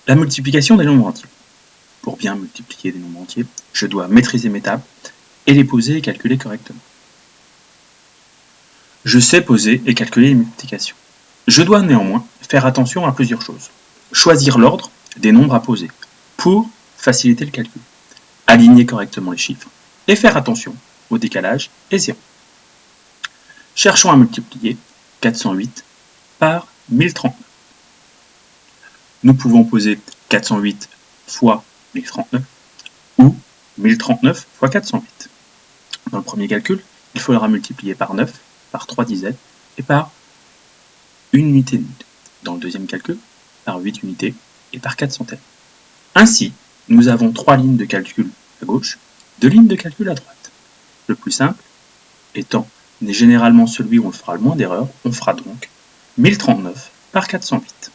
La multiplication des nombres entiers. Pour bien multiplier des nombres entiers, je dois maîtriser mes tables et les poser et calculer correctement. Je sais poser et calculer les multiplications. Je dois néanmoins faire attention à plusieurs choses. Choisir l'ordre des nombres à poser pour faciliter le calcul. Aligner correctement les chiffres et faire attention au décalage et 0. Cherchons à multiplier 408 par 1039. Nous pouvons poser 408 fois 1039 ou 1039 fois 408. Dans le premier calcul, il faudra multiplier par 9, par 3 dizaines et par une unité de minute. Dans le deuxième calcul, par 8 unités et par 4 centaines. Ainsi, nous avons 3 lignes de calcul à gauche, 2 lignes de calcul à droite. Le plus simple étant généralement celui où on fera le moins d'erreurs, on fera donc 1039 par 408.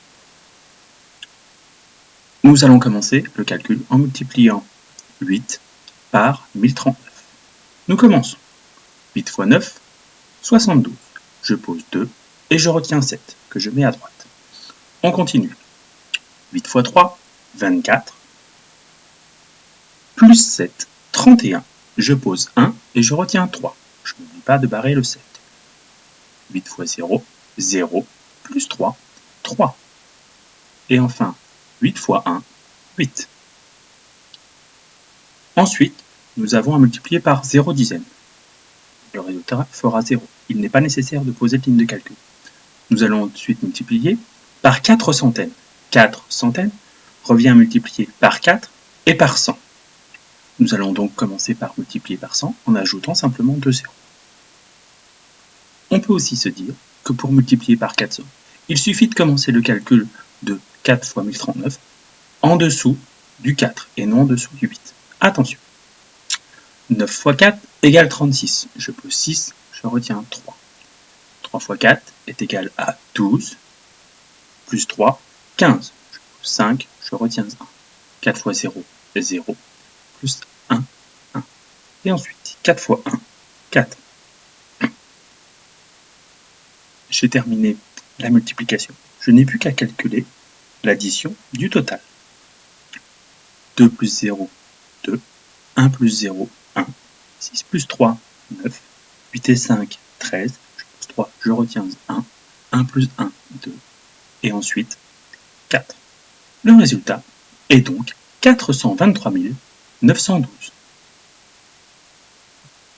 Nous allons commencer le calcul en multipliant 8 par 1039. Nous commençons. 8 fois 9, 72. Je pose 2 et je retiens 7 que je mets à droite. On continue. 8 fois 3, 24. Plus 7, 31. Je pose 1 et je retiens 3. Je n'oublie pas de barrer le 7. 8 fois 0, 0. Plus 3, 3. Et enfin, 8 fois 1, 8. Ensuite, nous avons à multiplier par 0 dizaine. Le résultat fera 0. Il n'est pas nécessaire de poser de ligne de calcul. Nous allons ensuite multiplier par 4 centaines. 4 centaines revient à multiplier par 4 et par 100. Nous allons donc commencer par multiplier par 100 en ajoutant simplement 2 zéros. On peut aussi se dire que pour multiplier par 400, il suffit de commencer le calcul de 4 fois 1039 en dessous du 4 et non en dessous du 8. Attention. 9 fois 4 égale 36. Je pose 6, je retiens 3. 3 fois 4 est égal à 12, plus 3, 15. Je pose 5, je retiens 1. 4 fois 0, 0, plus 1, 1. Et ensuite, 4 fois 1, 4. J'ai terminé la multiplication. Je n'ai plus qu'à calculer l'addition du total. 2 plus 0, 2. 1 plus 0, 1. 6 plus 3, 9. 8 et 5, 13. Je pose 3, je retiens 1. 1 plus 1, 2. Et ensuite, 4. Le résultat est donc 423 912.